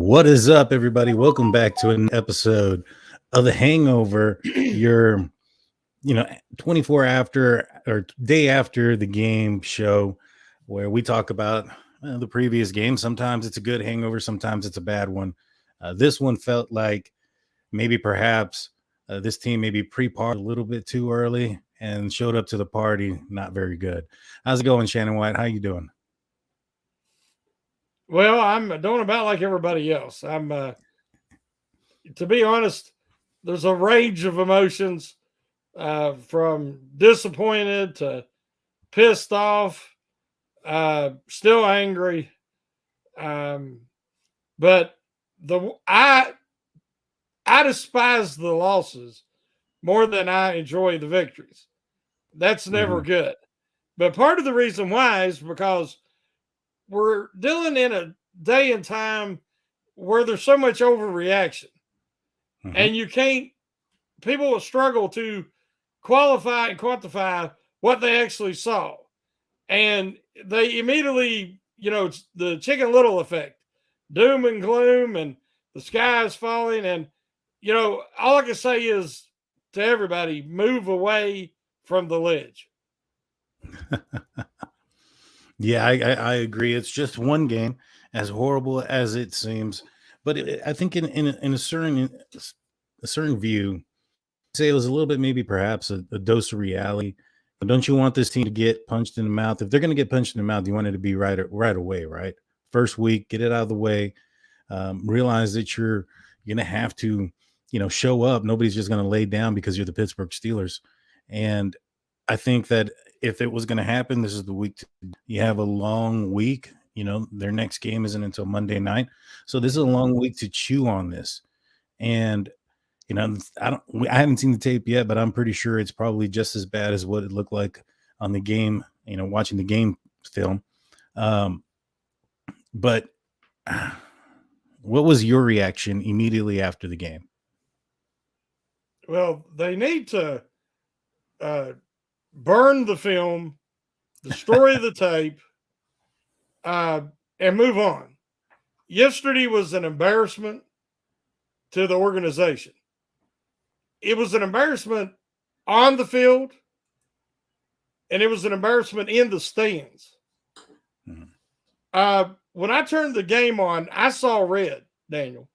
What is up, everybody? Welcome back to an episode of the Hangover. Your, 24 after or day after the game show, where we talk about the previous game. Sometimes it's a good hangover, sometimes it's a bad one. This one felt like perhaps this team maybe pre-partied a little bit too early and showed up to the party not very good. How's it going, Shannon White? How you doing? Well, I'm doing about like everybody else. To be honest, there's a range of emotions from disappointed to pissed off, still angry. But I despise the losses more than I enjoy the victories. That's never good. But part of the reason why is because we're dealing in a day and time where there's so much overreaction, and people will struggle to qualify and quantify what they actually saw. And they immediately, it's the Chicken Little effect, doom and gloom, and the sky is falling. And, all I can say is to everybody, move away from the ledge. Yeah, I agree. It's just one game, as horrible as it seems. But I think in a certain view, say it was a little bit maybe perhaps a dose of reality. But don't you want this team to get punched in the mouth? If they're going to get punched in the mouth, you want it to be right away, right? First week, get it out of the way. Realize that you're going to have to, show up. Nobody's just going to lay down because you're the Pittsburgh Steelers. And I think that if it was going to happen, this is the week. You have a long week. Their next game isn't until Monday night. So this is a long week to chew on this. And, I haven't seen the tape yet, but I'm pretty sure it's probably just as bad as what it looked like on the game, watching the game film. But what was your reaction immediately after the game? Well, they need to burn the film, destroy the tape, and move on. Yesterday was an embarrassment to the organization. It was an embarrassment on the field, and it was an embarrassment in the stands. When I turned the game on, I saw red, Daniel.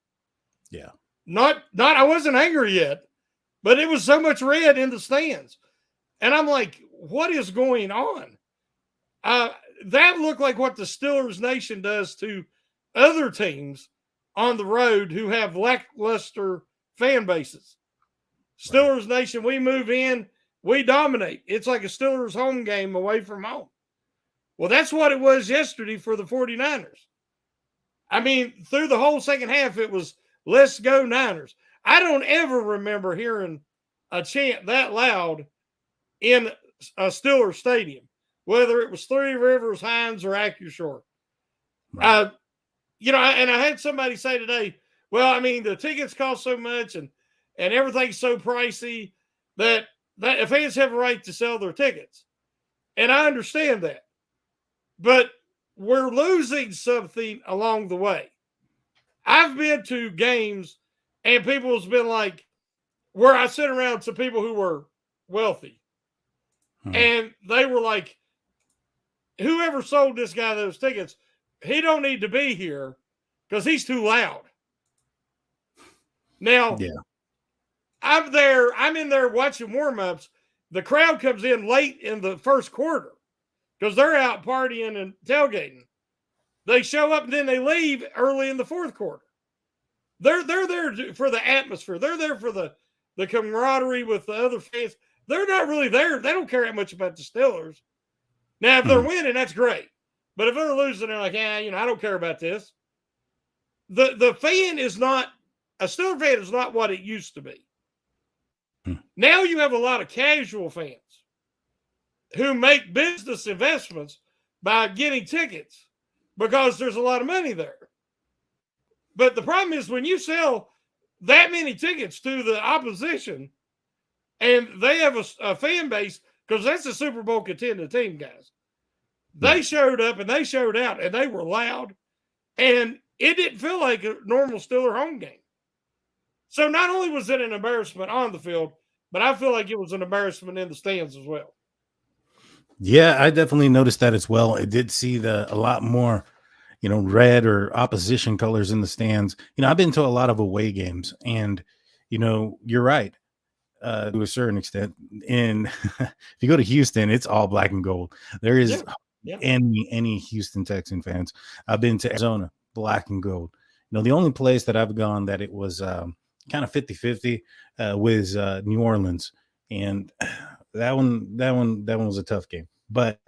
Yeah. I wasn't angry yet, but it was so much red in the stands. And I'm like, what is going on? That looked like what the Steelers Nation does to other teams on the road who have lackluster fan bases. Steelers Nation, we move in, we dominate. It's like a Steelers home game away from home. Well, that's what it was yesterday for the 49ers. I mean, through the whole second half, it was, let's go Niners. I don't ever remember hearing a chant that loud in a Steelers stadium, whether it was Three Rivers, Hines, or AccuShort. Right. And I had somebody say today, well, I mean, the tickets cost so much and everything's so pricey that fans have a right to sell their tickets. And I understand that. But we're losing something along the way. I've been to games and people have been like, where I sit around to people who were wealthy. And they were like, whoever sold this guy those tickets, he don't need to be here because he's too loud. Now, I'm in there watching warm-ups. The crowd comes in late in the first quarter because they're out partying and tailgating. They show up and then they leave early in the fourth quarter. They're there for the atmosphere. They're there for the camaraderie with the other fans. They're not really there. They don't care that much about the Steelers. Now, if they're winning, that's great. But if they're losing, they're like, I don't care about this. The fan is not, a Steelers fan is not what it used to be. Now you have a lot of casual fans who make business investments by getting tickets because there's a lot of money there. But the problem is when you sell that many tickets to the opposition and they have a fan base, because that's a Super Bowl contending team, guys. They showed up and they showed out and they were loud. And it didn't feel like a normal Steeler home game. So not only was it an embarrassment on the field, but I feel like it was an embarrassment in the stands as well. Yeah, I definitely noticed that as well. I did see a lot more, red or opposition colors in the stands. I've been to a lot of away games, and you're right, to a certain extent. And if you go to Houston, it's all black and gold. There is any Houston Texan fans. I've been to Arizona, black and gold. The only place that I've gone that it was kind of 50-50 was New Orleans, and that one was a tough game. But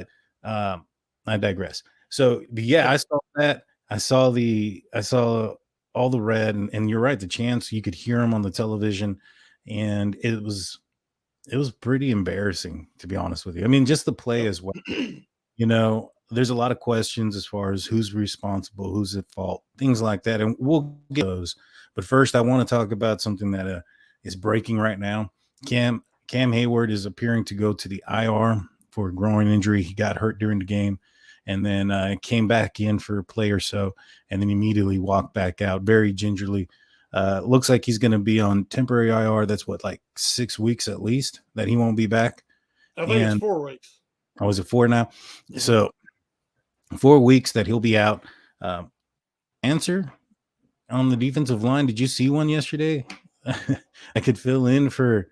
I digress. So, but yeah, I saw that. I saw all the red, and you're right. The chants, you could hear them on the television, and it was pretty embarrassing, to be honest with you. I mean, just the play as well. There's a lot of questions as far as who's responsible, who's at fault, things like that, and we'll get those. But first, I want to talk about something that is breaking right now. Cam Heyward is appearing to go to the IR for a groin injury. He got hurt during the game, and then came back in for a play or so, and then immediately walked back out very gingerly. Looks like he's going to be on temporary IR. That's like 6 weeks at least that he won't be back. I think it's 4 weeks. Oh, is it 4 now? Yeah. So 4 weeks that he'll be out. Answer on the defensive line. Did you see one yesterday? I could fill in for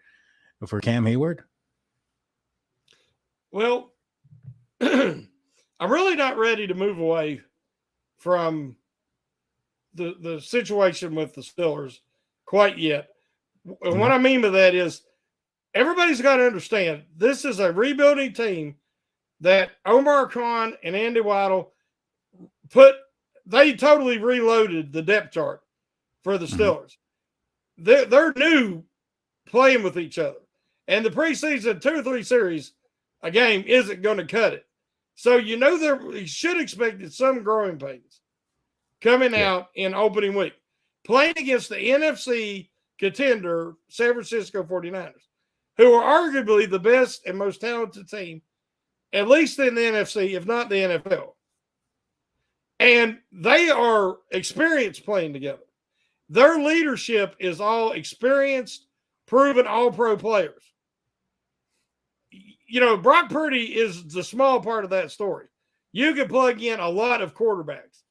Cam Heyward. Well, I'm really not ready to move away from the situation with the Steelers quite yet. And what I mean by that is everybody's got to understand this is a rebuilding team that Omar Khan and Andy Weidel they totally reloaded the depth chart for the Steelers. They're new playing with each other. And the preseason 2 or 3 series, a game isn't going to cut it. So, you should expect some growing pains coming out in opening week. Playing against the NFC contender, San Francisco 49ers, who are arguably the best and most talented team, at least in the NFC, if not the NFL. And they are experienced playing together. Their leadership is all experienced, proven all-pro players. Brock Purdy is the small part of that story. You can plug in a lot of quarterbacks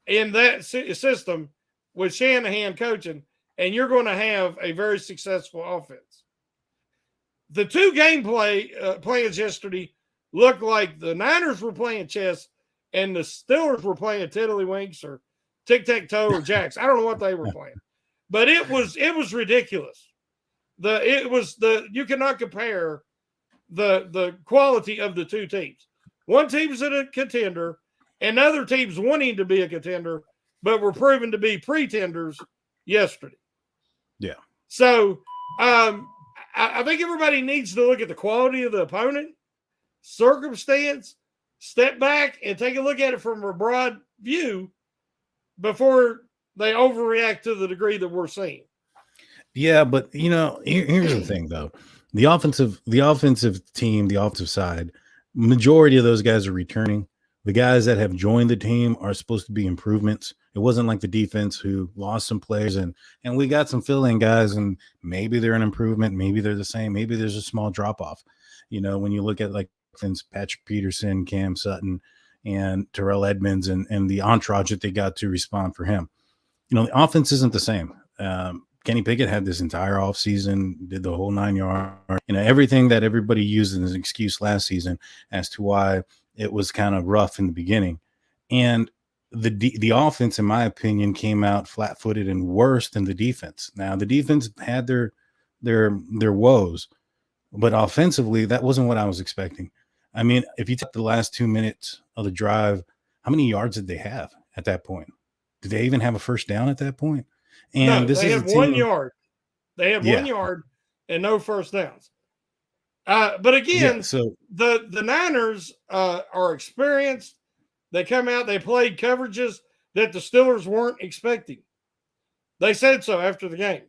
in that system with Shanahan coaching, and you're going to have a very successful offense. The 2 game plans yesterday looked like the Niners were playing chess and the Steelers were playing tiddlywinks or tic-tac-toe or jacks. I don't know what they were playing, but it was ridiculous. You cannot compare the quality of the 2 teams. One team's a contender, and other teams wanting to be a contender, but were proven to be pretenders yesterday. Yeah. So I think everybody needs to look at the quality of the opponent, circumstance, step back, and take a look at it from a broad view before they overreact to the degree that we're seeing. Yeah, but here's the thing though. The offensive team, the offensive side, majority of those guys are returning. The guys that have joined the team are supposed to be improvements. It wasn't like the defense who lost some players and we got some fill-in guys, and maybe they're an improvement, maybe they're the same, maybe there's a small drop-off. When you look at like Patrick Peterson, Cam Sutton, and Terrell Edmonds and the entourage that they got to respond for him. The offense isn't the same. Kenny Pickett had this entire offseason, did the whole 9 yards, everything that everybody used as an excuse last season as to why it was kind of rough in the beginning. And the offense, in my opinion, came out flat-footed and worse than the defense. Now, the defense had their woes, but offensively, that wasn't what I was expecting. I mean, if you take the last 2 minutes of the drive, how many yards did they have at that point? Did they even have a first down at that point? And no, they had 1 yard. They had 1 yard and no first downs. But again, so the Niners are experienced. They come out, they played coverages that the Steelers weren't expecting. They said so after the game.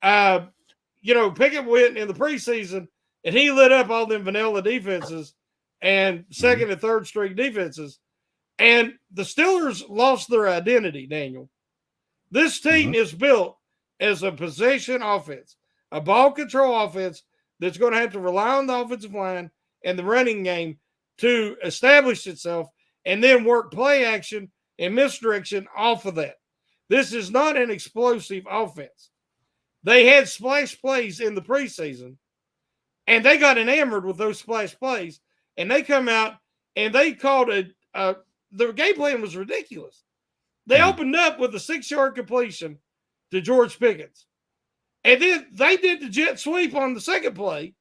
Pickett went in the preseason and he lit up all them vanilla defenses and second and third string defenses. And the Steelers lost their identity, Daniel. This team is built as a possession offense, a ball control offense that's going to have to rely on the offensive line and the running game to establish itself and then work play action and misdirection off of that. This is not an explosive offense. They had splash plays in the preseason, and they got enamored with those splash plays, and they come out and they called the game plan was ridiculous. They opened up with a 6-yard completion to George Pickens. And then they did the jet sweep on the second play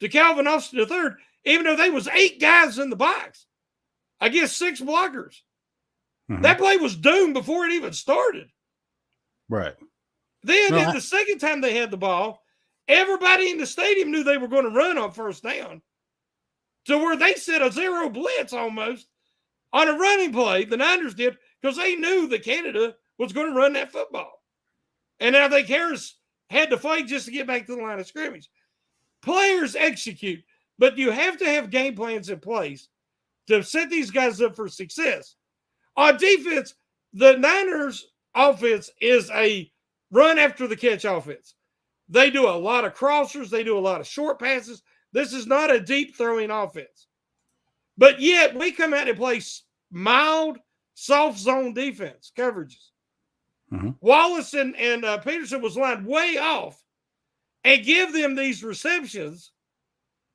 to Calvin Austin III, even though there was 8 guys in the box against 6 blockers. That play was doomed before it even started. Right. Then the second time they had the ball, everybody in the stadium knew they were going to run on first down to where they set a zero blitz almost on a running play. The Niners did because they knew that Canada was going to run that football. And now they Harris had to fight just to get back to the line of scrimmage. Players execute, but you have to have game plans in place to set these guys up for success. On defense, the Niners offense is a run after the catch offense. They do a lot of crossers. They do a lot of short passes. This is not a deep throwing offense. But yet we come out and play mild, soft zone defense coverages. Wallace and Peterson was lined way off and give them these receptions.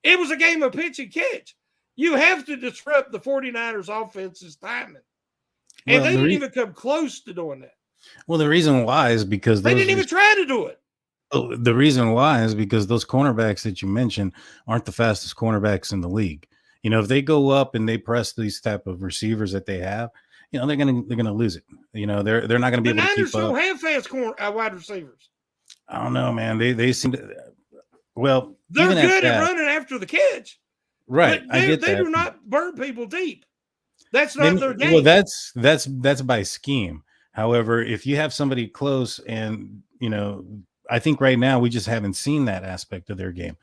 It was a game of pitch and catch. You have to disrupt the 49ers offense's timing. And they didn't even come close to doing that. Well, the reason why is because they didn't even try to do it. The reason why is because those cornerbacks that you mentioned aren't the fastest cornerbacks in the league. You know, if they go up and they press these type of receivers that they have, you know, they're gonna lose it. You know, they're not gonna be able to keep up. The Niners don't have fast wide receivers. I don't know, man. They seem to. Well, they're good at running after the catch, right? I get that. They do not burn people deep. That's not their game. Well, that's by scheme. However, if you have somebody close, and you know, I think right now we just haven't seen that aspect of their game.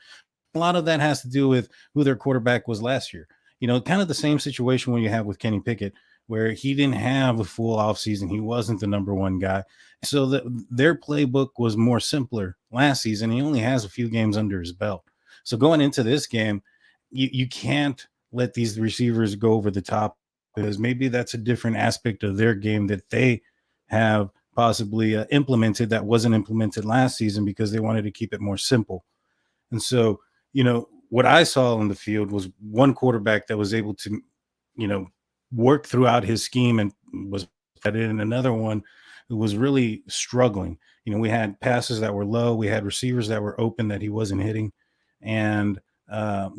A lot of that has to do with who their quarterback was last year. You know, kind of the same situation when you have with Kenny Pickett, where he didn't have a full offseason. He wasn't the number one guy. So their playbook was more simpler last season. He only has a few games under his belt. So going into this game, you can't let these receivers go over the top, because maybe that's a different aspect of their game that they have possibly implemented that wasn't implemented last season because they wanted to keep it more simple. And so, you know, what I saw on the field was one quarterback that was able to, you know, work throughout his scheme and was at it, and another one who was really struggling. You know, we had passes that were low, we had receivers that were open that he wasn't hitting, and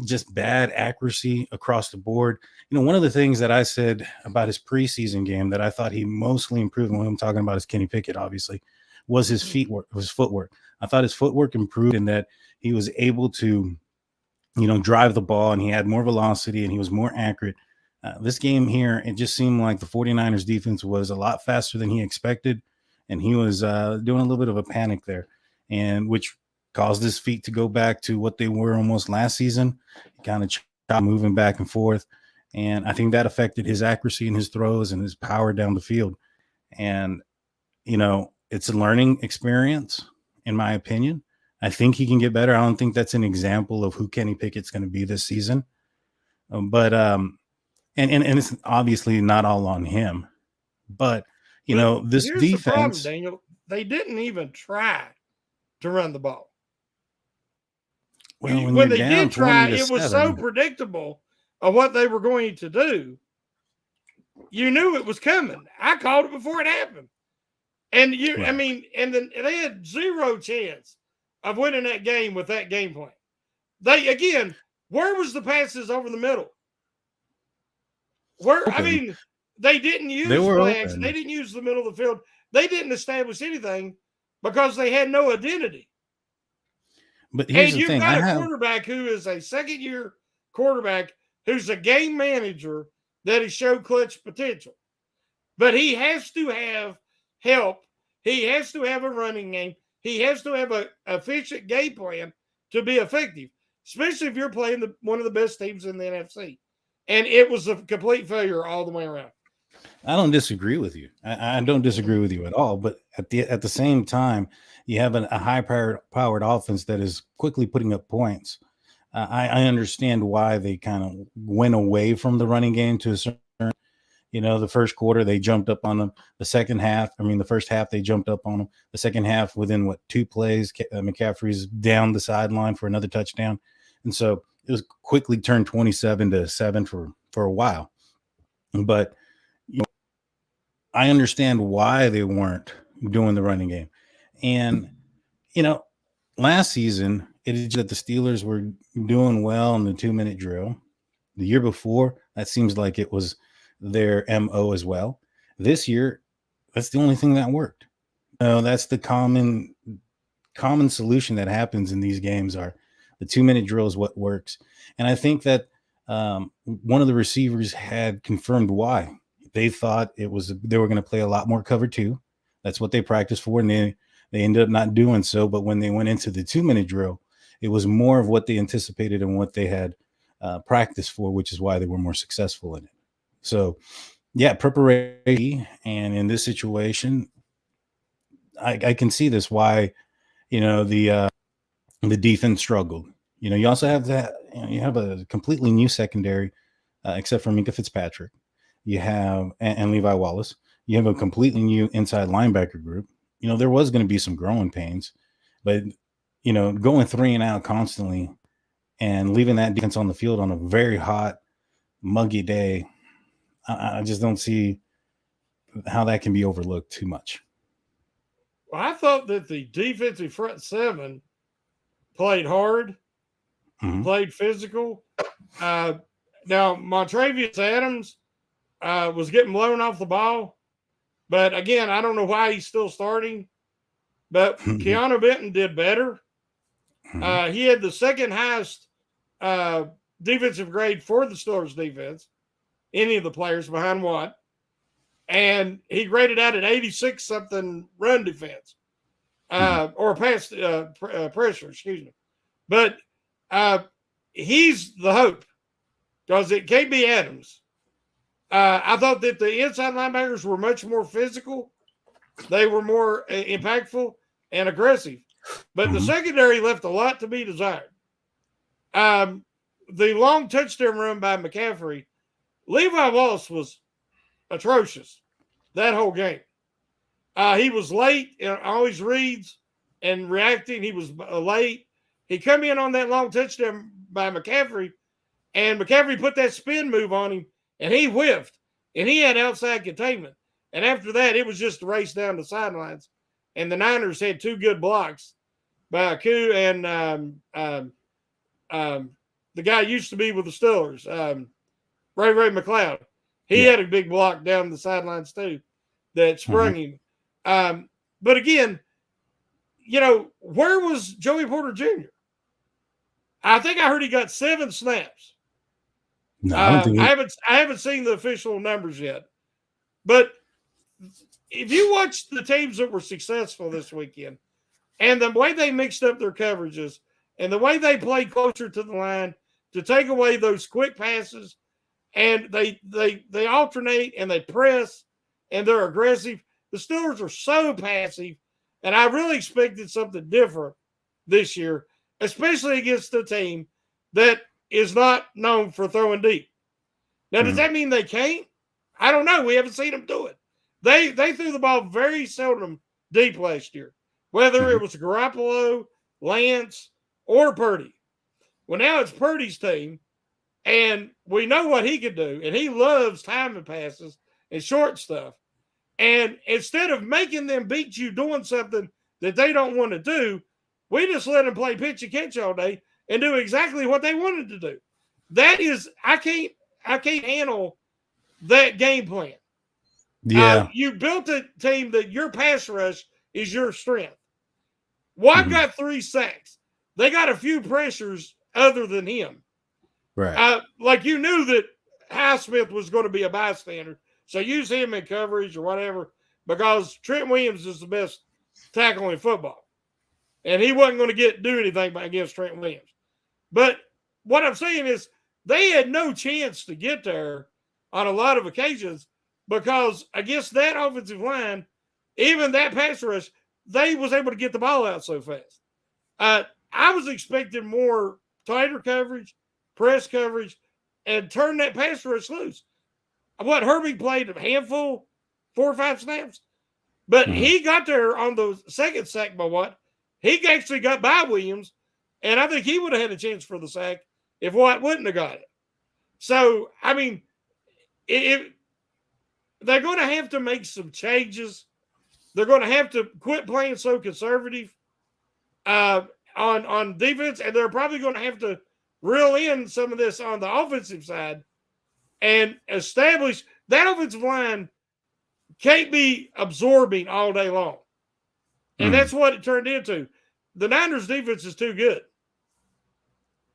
just bad accuracy across the board. You know, one of the things that I said about his preseason game that I thought he mostly improved, when I'm talking about is Kenny Pickett, obviously, was his footwork. I thought his footwork improved in that he was able to, you know, drive the ball, and he had more velocity and he was more accurate. This game here, it just seemed like the 49ers defense was a lot faster than he expected, and he was doing a little bit of a panic there, and which caused his feet to go back to what they were almost last season. He kind of moving back and forth, and I think that affected his accuracy in his throws and his power down the field. And, you know, it's a learning experience, in my opinion. I think he can get better. I don't think that's an example of who Kenny Pickett's going to be this season. But it's obviously not all on him. But, you know, this defense. The problem, Daniel, they didn't even try to run the ball. Well, when they did try, it was so predictable of what they were going to do. You knew it was coming. I called it before it happened. And I mean, and then they had zero chance of winning that game with that game plan. Where was the passes over the middle? I mean, they didn't use flags. They didn't use the middle of the field. They didn't establish anything because they had no identity. But here's the thing. You've got a quarterback who is a second-year quarterback who's a game manager that has showed clutch potential. But he has to have help. He has to have a running game. He has to have an efficient game plan to be effective, especially if you're playing one of the best teams in the NFC. And it was a complete failure all the way around. I don't disagree with you. I don't disagree with you at all. But at the same time, you have a high powered offense that is quickly putting up points. I understand why they kind of went away from the running game to a certain. The first quarter they jumped up on them. The second half, I mean, the first half they jumped up on them. The second half, within what 2 plays, McCaffrey's down the sideline for another touchdown, and so it was quickly turned 27-7 for a while. But I understand why they weren't doing the running game. And, last season, it is that the Steelers were doing well in the 2-minute drill. The year before, that seems like it was their MO as well. This year, that's the only thing that worked. That's the common solution that happens in these games are the 2-minute drill is what works. And I think that one of the receivers had confirmed why. They thought they were going to play a lot more cover 2. That's what they practiced for, and they ended up not doing so. But when they went into the 2-minute drill, it was more of what they anticipated and what they had practiced for, which is why they were more successful in it. So, yeah, preparation. And in this situation, I can see this why the defense struggled. You also have that. You have a completely new secondary, except for Minka Fitzpatrick. You have and Levi Wallace. You have a completely new inside linebacker group. There was going to be some growing pains, but going 3 and out constantly and leaving that defense on the field on a very hot, muggy day, I just don't see how that can be overlooked too much. Well, I thought that the defensive front 7 played hard, played physical. Now, Montravius Adams was getting blown off the ball. But again, I don't know why he's still starting. But Keanu Benton did better. He had the second highest defensive grade for the Steelers defense, any of the players behind Watt. And he graded out at 86 something run defense or pass pressure, excuse me. But he's the hope because it can't be Adams. I thought that the inside linebackers were much more physical. They were more impactful and aggressive. But the secondary left a lot to be desired. The long touchdown run by McCaffrey, Levi Wallace was atrocious that whole game. He was late and always reads and reacting. He was late. He come in on that long touchdown by McCaffrey, and McCaffrey put that spin move on him, and he whiffed, and he had outside containment. And after that, it was just a race down the sidelines. And the Niners had 2 good blocks by Aku and the guy used to be with the Steelers, Ray McLeod. He had a big block down the sidelines too that sprung him. But again, where was Joey Porter Jr.? I think I heard he got 7 snaps. No, I don't think I haven't seen the official numbers yet. But if you watch the teams that were successful this weekend and the way they mixed up their coverages and the way they played closer to the line to take away those quick passes, and they alternate and they press and they're aggressive. The Steelers are so passive, and I really expected something different this year, especially against a team that is not known for throwing deep. Now, does that mean they can't? I don't know. We haven't seen them do it. They threw the ball very seldom deep last year, whether it was Garoppolo, Lance, or Purdy. Well, now it's Purdy's team, and we know what he can do, and he loves timing passes and short stuff. And instead of making them beat you doing something that they don't want to do, we just let them play pitch and catch all day and do exactly what they wanted to do. That is, I can't handle that game plan. Yeah. You built a team that your pass rush is your strength. Watt got 3 sacks. They got a few pressures other than him. Right. Like you knew that Highsmith was going to be a bystander. So use him in coverage or whatever, because Trent Williams is the best tackle in football. And he wasn't going to do anything against Trent Williams. But what I'm saying is they had no chance to get there on a lot of occasions because against that offensive line, even that pass rush, they was able to get the ball out so fast. I was expecting more tighter coverage, press coverage, and turn that pass rush loose. What, Herbie played a handful, 4 or 5 snaps, but he got there on the second sack by Watt. He actually got by Williams, and I think he would have had a chance for the sack if Watt wouldn't have got it. So, I mean, they're going to have to make some changes. They're going to have to quit playing so conservative on defense, and they're probably going to have to reel in some of this on the offensive side and establish that offensive line can't be absorbing all day long. And that's what it turned into. The Niners defense is too good.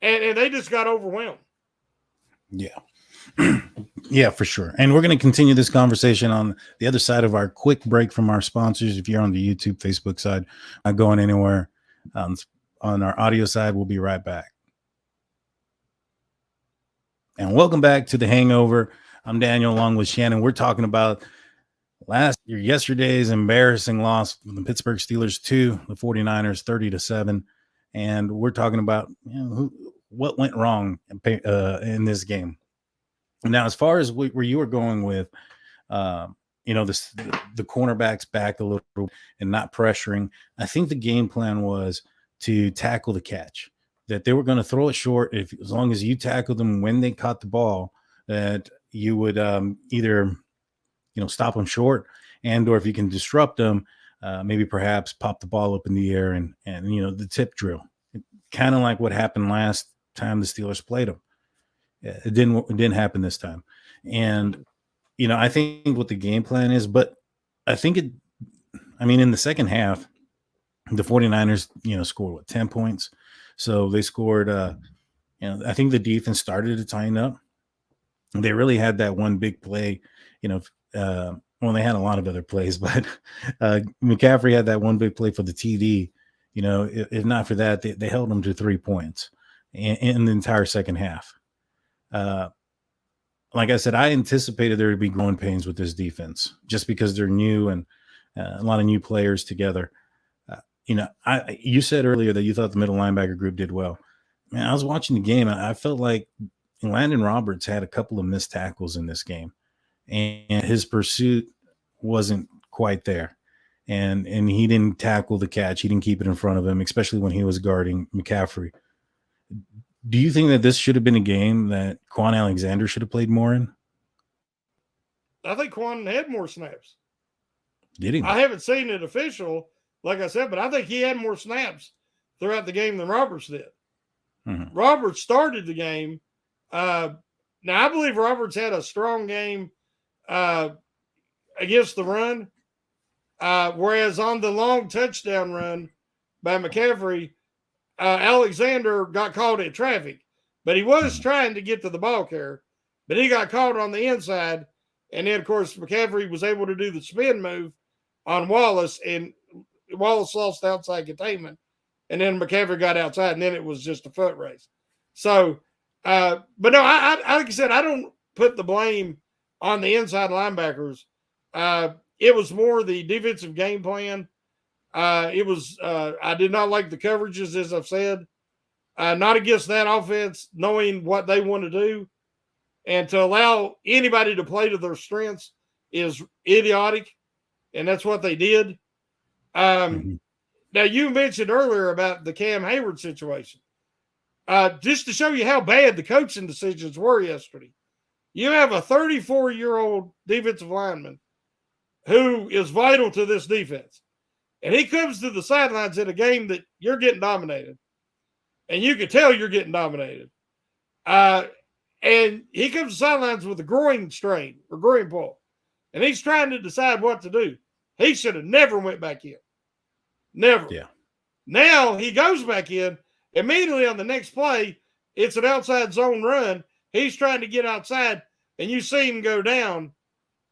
And they just got overwhelmed. Yeah. Yeah, for sure. And we're going to continue this conversation on the other side of our quick break from our sponsors. If you're on the YouTube, Facebook side, not going anywhere. On our audio side, we'll be right back. And welcome back to the Hangover. I'm Daniel along with Shannon. We're talking about yesterday's embarrassing loss from the Pittsburgh Steelers to the 49ers 30-7. And we're talking about what went wrong in this game. Now, as far as where you were going with, the cornerbacks back a little and not pressuring, I think the game plan was to tackle the catch, that they were going to throw it short. As long as you tackled them when they caught the ball, that you would either, stop them short, and or if you can disrupt them, maybe perhaps pop the ball up in the air and the tip drill, kind of like what happened last time the Steelers played them. It didn't happen this time. And, I think what the game plan is, but I think in the second half, the 49ers, scored 10 points. So they scored, I think the defense started to tighten up. They really had that one big play, they had a lot of other plays, but McCaffrey had that one big play for the TD. If not for that, they held them to 3 points in the entire second half. Like I said, I anticipated there would be growing pains with this defense just because they're new and a lot of new players together. You said earlier that you thought the middle linebacker group did well. Man, I was watching the game and I felt like Landon Roberts had a couple of missed tackles in this game, and his pursuit wasn't quite there. And he didn't tackle the catch. He didn't keep it in front of him, especially when he was guarding McCaffrey. Do you think that this should have been a game that Quan Alexander should have played more in? I think Quan had more snaps. Did he? I haven't seen it official, like I said, but I think he had more snaps throughout the game than Roberts did. Mm-hmm. Roberts started the game. Now, I believe Roberts had a strong game against the run, whereas on the long touchdown run by McCaffrey, Alexander got caught in traffic, but he was trying to get to the ball carrier, but he got caught on the inside. And then, of course, McCaffrey was able to do the spin move on Wallace, and Wallace lost outside containment. And then McCaffrey got outside, and then it was just a foot race. So, but no, I like I said, I don't put the blame on the inside linebackers. It was more the defensive game plan. I did not like the coverages, as I've said, not against that offense, knowing what they want to do, and to allow anybody to play to their strengths is idiotic. And that's what they did. Now, you mentioned earlier about the Cam Heyward situation. Just to show you how bad the coaching decisions were yesterday, you have a 34-year-old defensive lineman who is vital to this defense. And he comes to the sidelines in a game that you're getting dominated. And you can tell you're getting dominated. And he comes to the sidelines with a groin strain or groin pull. And he's trying to decide what to do. He should have never went back in. Never. Yeah. Now he goes back in. Immediately on the next play, it's an outside zone run. He's trying to get outside, and you see him go down.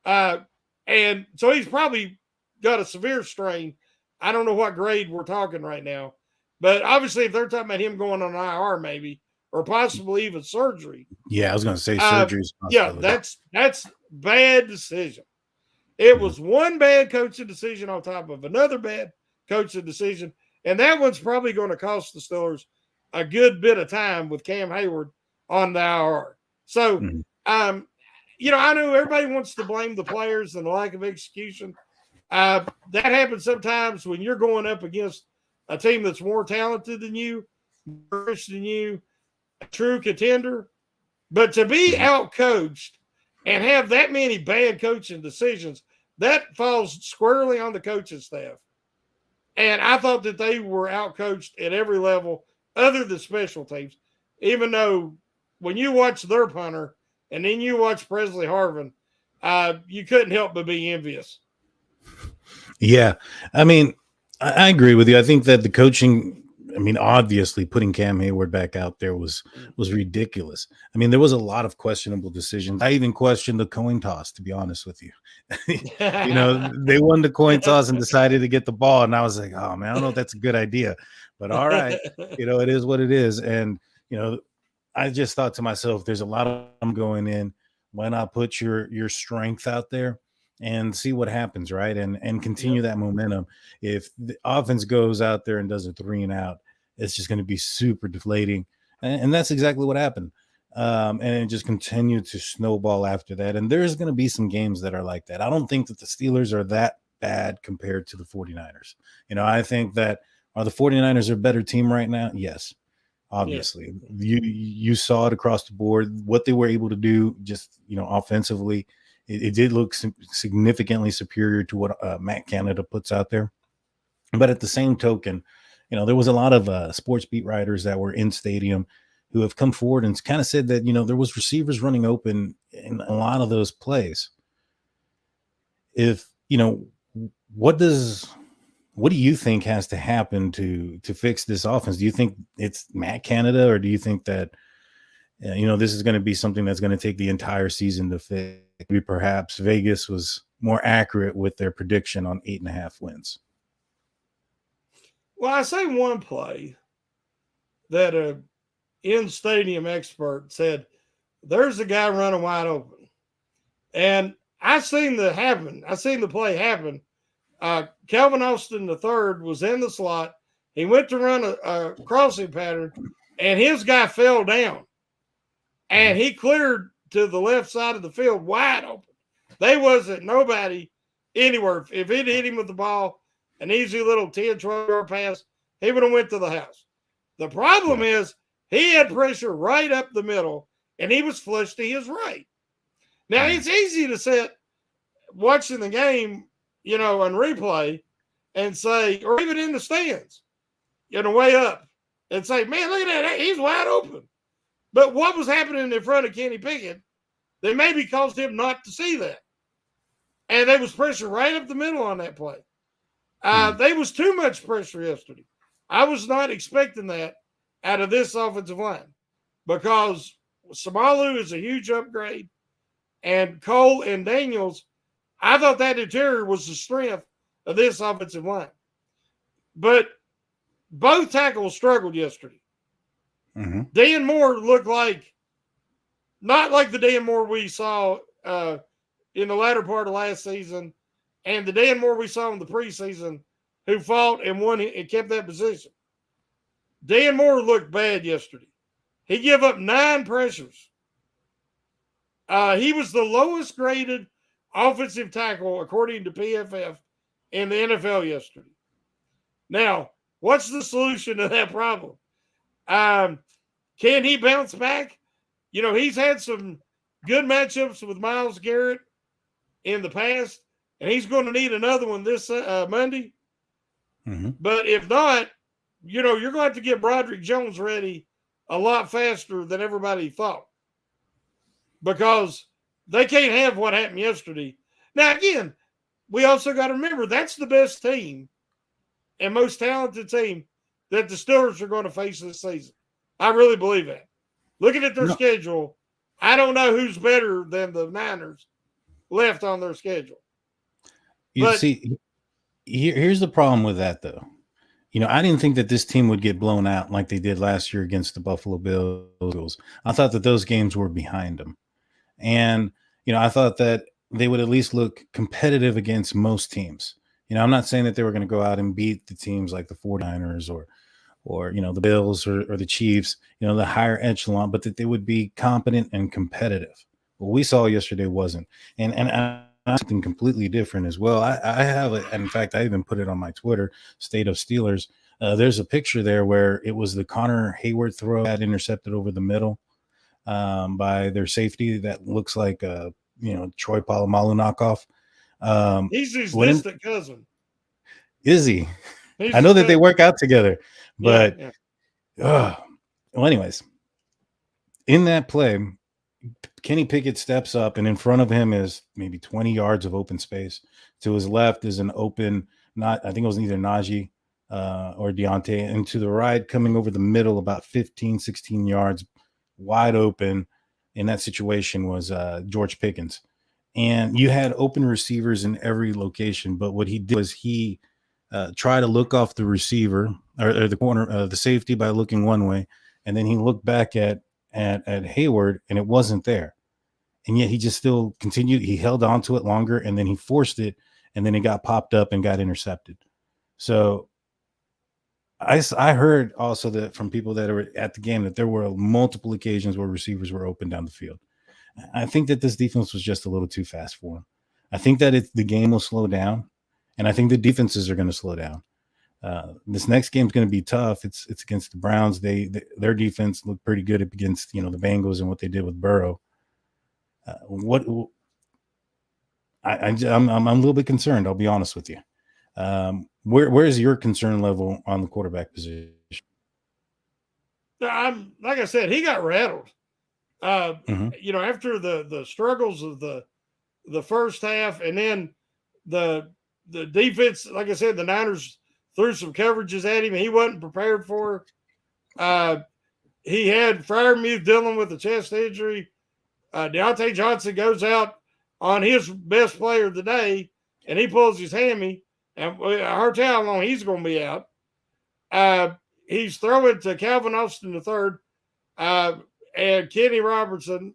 And so he's probably got a severe strain. I don't know what grade we're talking right now. But obviously, if they're talking about him going on IR maybe, or possibly even surgery. Yeah, I was going to say surgery. Yeah, that's bad decision. It was one bad coaching decision on top of another bad coaching decision. And that one's probably going to cost the Steelers a good bit of time with Cam Heyward on the IR. So, I know everybody wants to blame the players and the lack of execution. That happens sometimes when you're going up against a team that's more talented than you, worse than you, a true contender. But to be out-coached and have that many bad coaching decisions, that falls squarely on the coaching staff. And I thought that they were out-coached at every level other than special teams, even though when you watch their punter and then you watch Presley Harvin, you couldn't help but be envious. Yeah. I mean, I agree with you. I think that the coaching, obviously putting Cam Heyward back out there was ridiculous. I mean, there was a lot of questionable decisions. I even questioned the coin toss, to be honest with you. They won the coin toss and decided to get the ball. And I was like, oh, man, I don't know if that's a good idea. But all right, it is what it is. And, I just thought to myself, there's a lot of them going in. Why not put your strength out there and see what happens, right? And continue that momentum. If the offense goes out there and does a 3 and out, it's just going to be super deflating. And that's exactly what happened. And it just continued to snowball after that. And there's going to be some games that are like that. I don't think that the Steelers are that bad compared to the 49ers. I think that are the 49ers a better team right now? Yes. Obviously, you saw it across the board, what they were able to do just, offensively. It did look significantly superior to what Matt Canada puts out there. But at the same token, there was a lot of sports beat writers that were in stadium who have come forward and kind of said that, there was receivers running open in a lot of those plays. If, what do you think has to happen to fix this offense? Do you think it's Matt Canada, or do you think that, this is going to be something that's going to take the entire season to fix? Maybe perhaps Vegas was more accurate with their prediction on 8.5 wins. Well, I say one play that a in-stadium expert said, there's a guy running wide open. And I seen the play happen. Calvin Austin III was in the slot. He went to run a crossing pattern, and his guy fell down. And he cleared to the left side of the field wide open. There wasn't nobody anywhere. If it hit him with the ball, an easy little 10, 12-yard pass, he would have went to the house. The problem is he had pressure right up the middle, and he was flushed to his right. Now, it's easy to sit watching the game, on replay and say, or even in the stands, way up and say, man, look at that. He's wide open. But what was happening in front of Kenny Pickett that maybe caused him not to see that? And there was pressure right up the middle on that play. There was too much pressure yesterday. I was not expecting that out of this offensive line because Samalu is a huge upgrade, and Cole and Daniels, I thought that interior was the strength of this offensive line. But both tackles struggled yesterday. Dan Moore looked not like the Dan Moore we saw in the latter part of last season and the Dan Moore we saw in the preseason who fought and won and kept that position. Dan Moore looked bad yesterday. He gave up 9 pressures. He was the lowest graded offensive tackle, according to PFF, in the NFL yesterday. Now, what's the solution to that problem? Can he bounce back? He's had some good matchups with Myles Garrett in the past, and he's going to need another one this Monday. But if not, you're going to have to get Broderick Jones ready a lot faster than everybody thought, because they can't have what happened yesterday. Now, again, we also got to remember that's the best team and most talented team that the Steelers are going to face this season. I really believe that. Looking at their schedule, I don't know who's better than the Niners left on their schedule. See, here's the problem with that, though. I didn't think that this team would get blown out like they did last year against the Buffalo Bills. I thought that those games were behind them. And, I thought that they would at least look competitive against most teams. I'm not saying that they were going to go out and beat the teams like the 49ers or the Bills or the Chiefs, the higher echelon, but that they would be competent and competitive. What we saw yesterday wasn't, and something completely different as well. I have it. In fact, I even put it on my Twitter, State of Steelers. There's a picture there where it was the Connor Heyward throw that intercepted over the middle by their safety that looks like Troy Polamalu knockoff. He's his distant cousin. Is he? I know that they work out together, but well, anyways, in that play, Kenny Pickett steps up, and in front of him is maybe 20 yards of open space. To his left is an open, I think it was either Najee or Deontay, and to the right, coming over the middle, about 15, 16 yards wide open in that situation was George Pickens. And you had open receivers in every location, but what he did was he tried to look off the receiver or the corner, the safety by looking one way, and then he looked back at Heyward, and it wasn't there. And yet he just still continued. He held on to it longer, and then he forced it, and then it got popped up and got intercepted. So I heard also that from people that were at the game that there were multiple occasions where receivers were open down the field. I think that this defense was just a little too fast for him. I think that the game will slow down, and I think the defenses are going to slow down. This next game is going to be tough. It's against the Browns. Their defense looked pretty good against the Bengals and what they did with Burrow. I'm a little bit concerned. I'll be honest with you. Where is your concern level on the quarterback position? Like I said, he got rattled. After the struggles of the first half, and then the defense, like I said, the Niners threw some coverages at him he wasn't prepared for. He had Freiermuth dealing with a chest injury. Deontay Johnson goes out on his best player of the day, and he pulls his hammy, and I tell how long he's going to be out. He's throwing to Calvin Austin III and Kenny Robertson,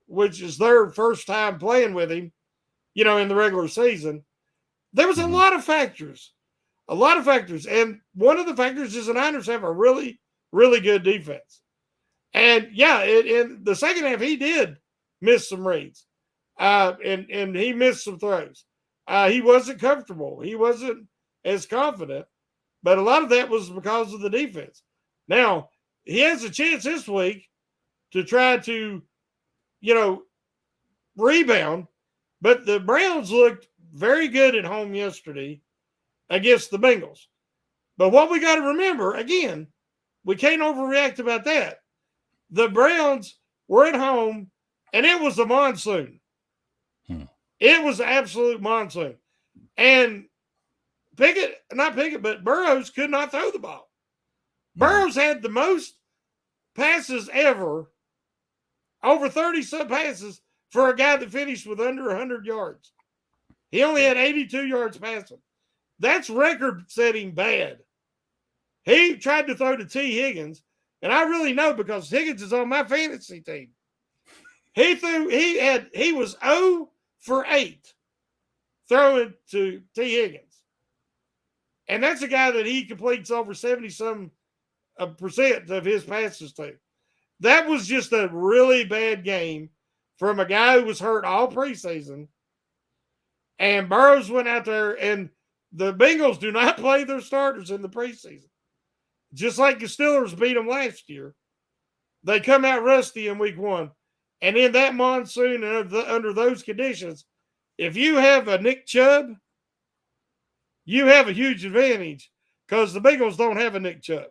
which is their first time playing with him, in the regular season. There was a lot of factors. And one of the factors is the Niners have a really, really good defense. And in the second half, he did miss some reads, and he missed some throws. He wasn't comfortable. He wasn't as confident, but a lot of that was because of the defense. Now, he has a chance this week to try to, rebound, but the Browns looked very good at home yesterday against the Bengals. But what we got to remember, again, we can't overreact about that. The Browns were at home, and it was a monsoon. It was an absolute monsoon. And but Burrows could not throw the ball. Burrows had the most passes ever, over 30-some passes for a guy that finished with under 100 yards. He only had 82 yards passing. That's record-setting bad. He tried to throw to T. Higgins, and I really know because Higgins is on my fantasy team. He was 0 for 8 throwing to T. Higgins. And that's a guy that he completes over 70-some percent of his passes to. That was just a really bad game from a guy who was hurt all preseason. And Burrows went out there, and the Bengals do not play their starters in the preseason. Just like the Steelers beat them last year. They come out rusty in week 1. And in that monsoon and under those conditions, if you have a Nick Chubb, you have a huge advantage because the Bengals don't have a Nick Chubb.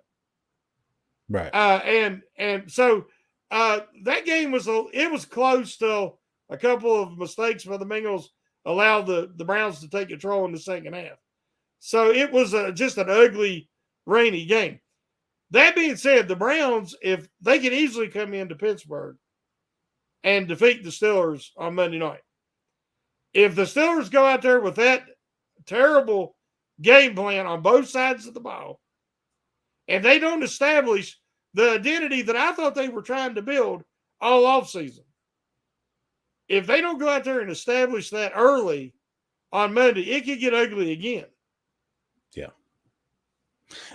Right. And so that game was close till a couple of mistakes by the Bengals allowed the Browns to take control in the second half. So it was just an ugly, rainy game. That being said, the Browns, if they could easily come into Pittsburgh and defeat the Steelers on Monday night. If the Steelers go out there with that terrible game plan on both sides of the ball, and they don't establish the identity that I thought they were trying to build all offseason. if they don't go out there and establish that early on Monday, it could get ugly again. Yeah.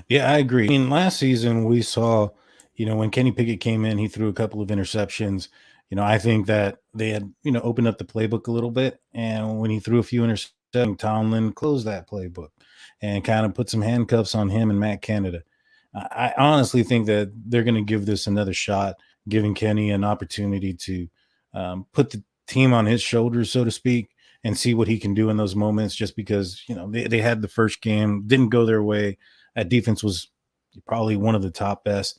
Yeah, I agree. I mean, last season we saw, when Kenny Pickett came in, he threw a couple of interceptions. I think that they had, opened up the playbook a little bit. And when he threw a few interceptions, Tomlin closed that playbook and kind of put some handcuffs on him and Matt Canada. I honestly think that they're going to give this another shot, giving Kenny an opportunity to put the team on his shoulders, so to speak, and see what he can do in those moments. Just because, they had the first game, didn't go their way. That defense was probably one of the top best,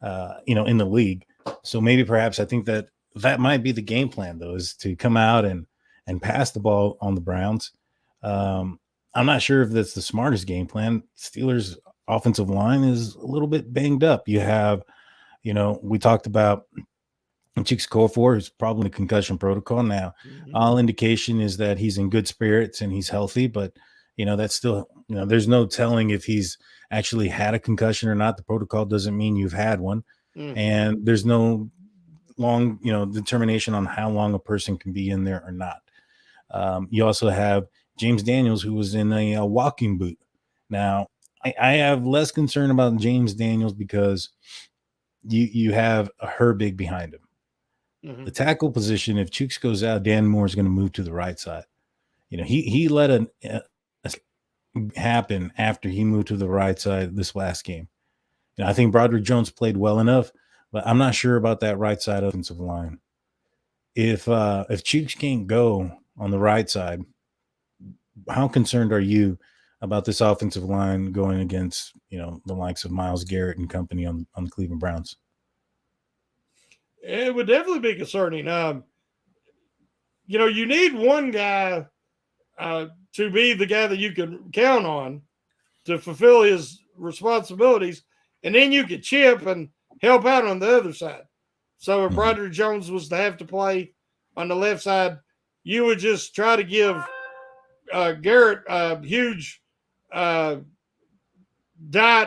in the league. So maybe perhaps I think that might be the game plan, though, is to come out and pass the ball on the Browns. I'm not sure if that's the smartest game plan. Steelers offensive line is a little bit banged up. You have, we talked about Chicks Kofor, who's probably in the concussion protocol now. All indication is that he's in good spirits and he's healthy, but that's still, there's no telling if he's actually had a concussion or not. The protocol doesn't mean you've had one. And there's no long, determination on how long a person can be in there or not. You also have James Daniels, who was in a walking boot. Now, I have less concern about James Daniels because you have a Herbig behind him. The tackle position, if Chooks goes out, Dan Moore is going to move to the right side. He let a happen after he moved to the right side this last game. I think Broderick Jones played well enough, but I'm not sure about that right side offensive line. If Chooks can't go on the right side, how concerned are you about this offensive line going against, the likes of Myles Garrett and company on the Cleveland Browns? It would definitely be concerning. You need one guy to be the guy that you can count on to fulfill his responsibilities, and then you could chip and help out on the other side. So if Broderick Jones was to have to play on the left side, you would just try to give Garrett a huge diet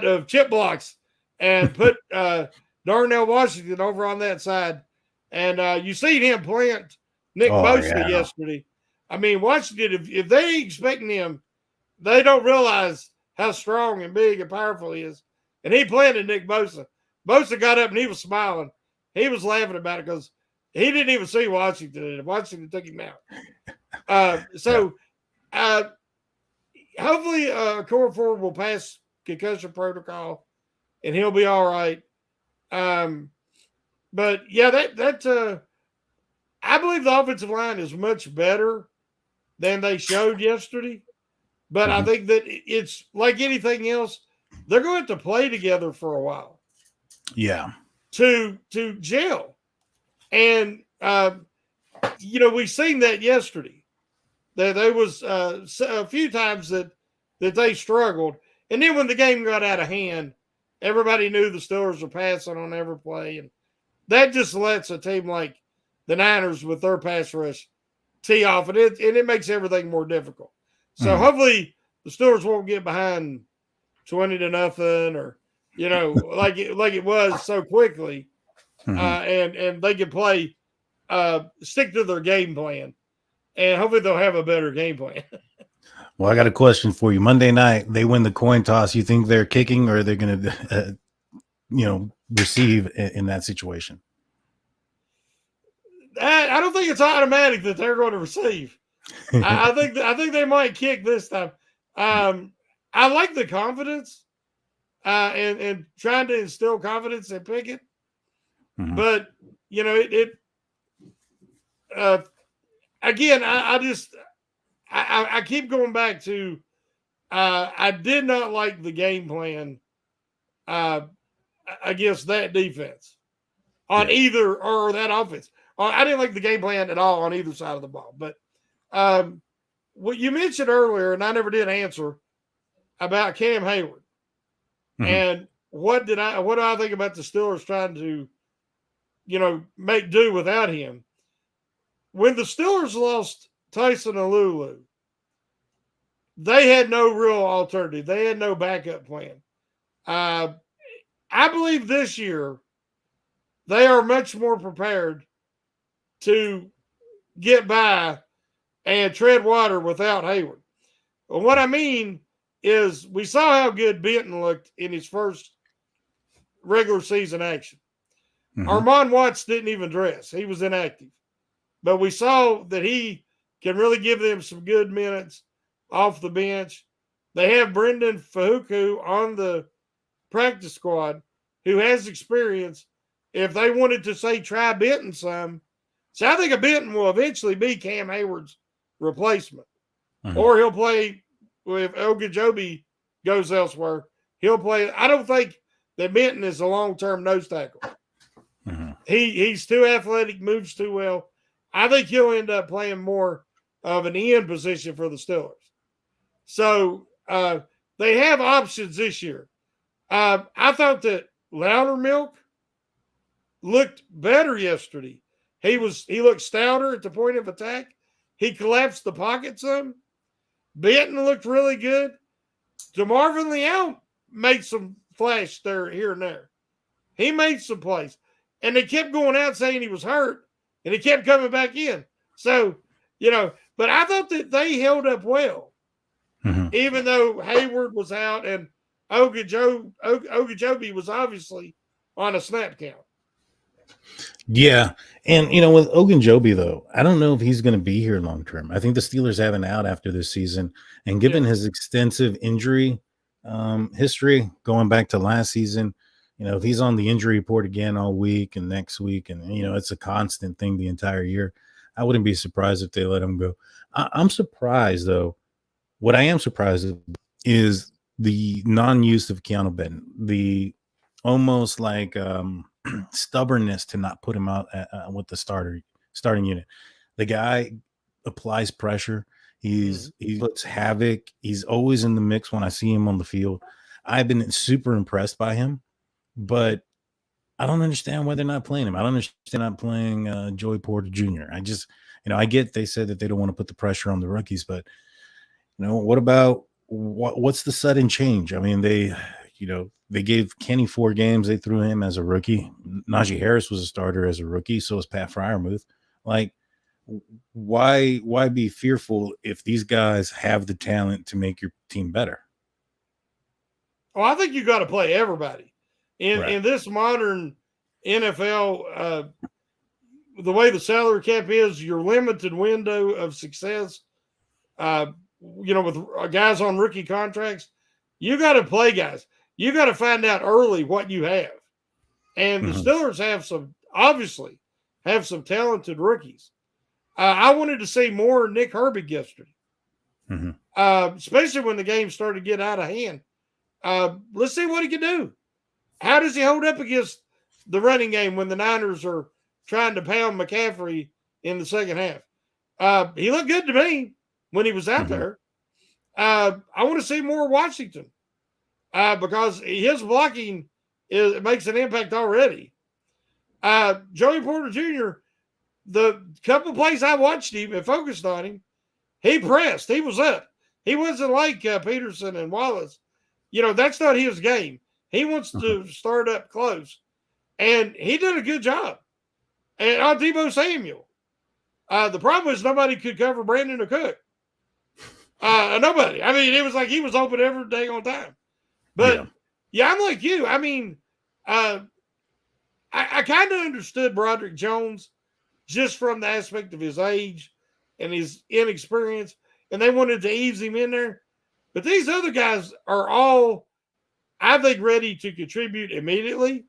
of chip blocks and put Darnell Washington over on that side. And you seen him plant Nick Bosa yesterday. I mean, Washington, if they ain't expecting him, they don't realize how strong and big and powerful he is. And he planted Nick Bosa. Bosa got up and he was smiling. He was laughing about it because he didn't even see Washington, and Washington took him out. Hopefully Core 4 will pass concussion protocol and he'll be all right. But yeah, I believe the offensive line is much better than they showed yesterday. But I think that it's like anything else, they're going to have to play together for a while. Yeah. To gel. And we've seen that yesterday. There was a few times that they struggled. And then when the game got out of hand, everybody knew the Steelers were passing on every play. And that just lets a team like the Niners with their pass rush tee off. And it makes everything more difficult. So hopefully the Steelers won't get behind 20-0 or, like it was so quickly. And they can play, stick to their game plan. And hopefully they'll have a better game plan. Well, I got a question for you. Monday night, they win the coin toss. You think they're kicking, or are they going to, receive in that situation? I don't think it's automatic that they're going to receive. I think they might kick this time. I like the confidence and trying to instill confidence in Pickett. But, again, I keep going back to I did not like the game plan against that defense on either or that offense. I didn't like the game plan at all on either side of the ball. But what you mentioned earlier, and I never did answer, about Cam Heyward. And what do I think about the Steelers trying to, make do without him? When the Steelers lost Tyson Alulu, they had no real alternative. They had no backup plan. I believe this year they are much more prepared to get by and tread water without Heyward. Well, what I mean is we saw how good Benton looked in his first regular season action. Mhm. Armand Watts didn't even dress. He was inactive. But we saw that he can really give them some good minutes off the bench. They have Brendan Fahuku on the practice squad who has experience. If they wanted to say try Benton some, so I think a Benton will eventually be Cam Heyward's replacement. Or he'll play if Ogunjobi goes elsewhere. He'll play. I don't think that Benton is a long-term nose tackle. He's too athletic, moves too well. I think he'll end up playing more of an end position for the Steelers. So they have options this year. I thought that Loudermilk looked better yesterday. He looked stouter at the point of attack. He collapsed the pocket some. Benton looked really good. DeMarvin Leal made some flash there, here and there. He made some plays. And they kept going out saying he was hurt, and he kept coming back in. So, but I thought that they held up well, even though Heyward was out and Ogunjobi was obviously on a snap count. Yeah. And, with Ogunjobi, though, I don't know if he's going to be here long term. I think the Steelers have an out after this season. And given his extensive injury history going back to last season, if he's on the injury report again all week and next week, and, it's a constant thing the entire year, I wouldn't be surprised if they let him go. I'm surprised, though. What I am surprised of is the non-use of Keanu Benton, the almost like stubbornness to not put him out with the starting unit. The guy applies pressure. He puts havoc. He's always in the mix when I see him on the field. I've been super impressed by him, but I don't understand why they're not playing him. I don't understand not playing Joey Porter Jr. I just, I get they said that they don't want to put the pressure on the rookies, but what about what's the sudden change? I mean, they gave Kenny 4 games. They threw him as a rookie. Najee Harris was a starter as a rookie. So was Pat Freiermuth. Like, why be fearful if these guys have the talent to make your team better? Well, I think you got to play everybody in this modern NFL. The way the salary cap is, your limited window of success. With guys on rookie contracts, you got to play guys. You got to find out early what you have. And the Steelers obviously have some talented rookies. I wanted to see more Nick Herbig yesterday, especially when the game started to get out of hand. Let's see what he can do. How does he hold up against the running game when the Niners are trying to pound McCaffrey in the second half? He looked good to me when he was out there. I want to see more Washington because his blocking makes an impact already. Joey Porter Jr., the couple plays I watched him and focused on him, he pressed. He was up. He wasn't like Peterson and Wallace. That's not his game. He wants to start up close. And he did a good job. And on Deebo Samuel. The problem is nobody could cover Brandon Cook. Nobody. I mean, it was like he was open every day on time. But, I'm like you. I mean, I kind of understood Broderick Jones just from the aspect of his age and his inexperience, and they wanted to ease him in there. But these other guys are all, I think, ready to contribute immediately.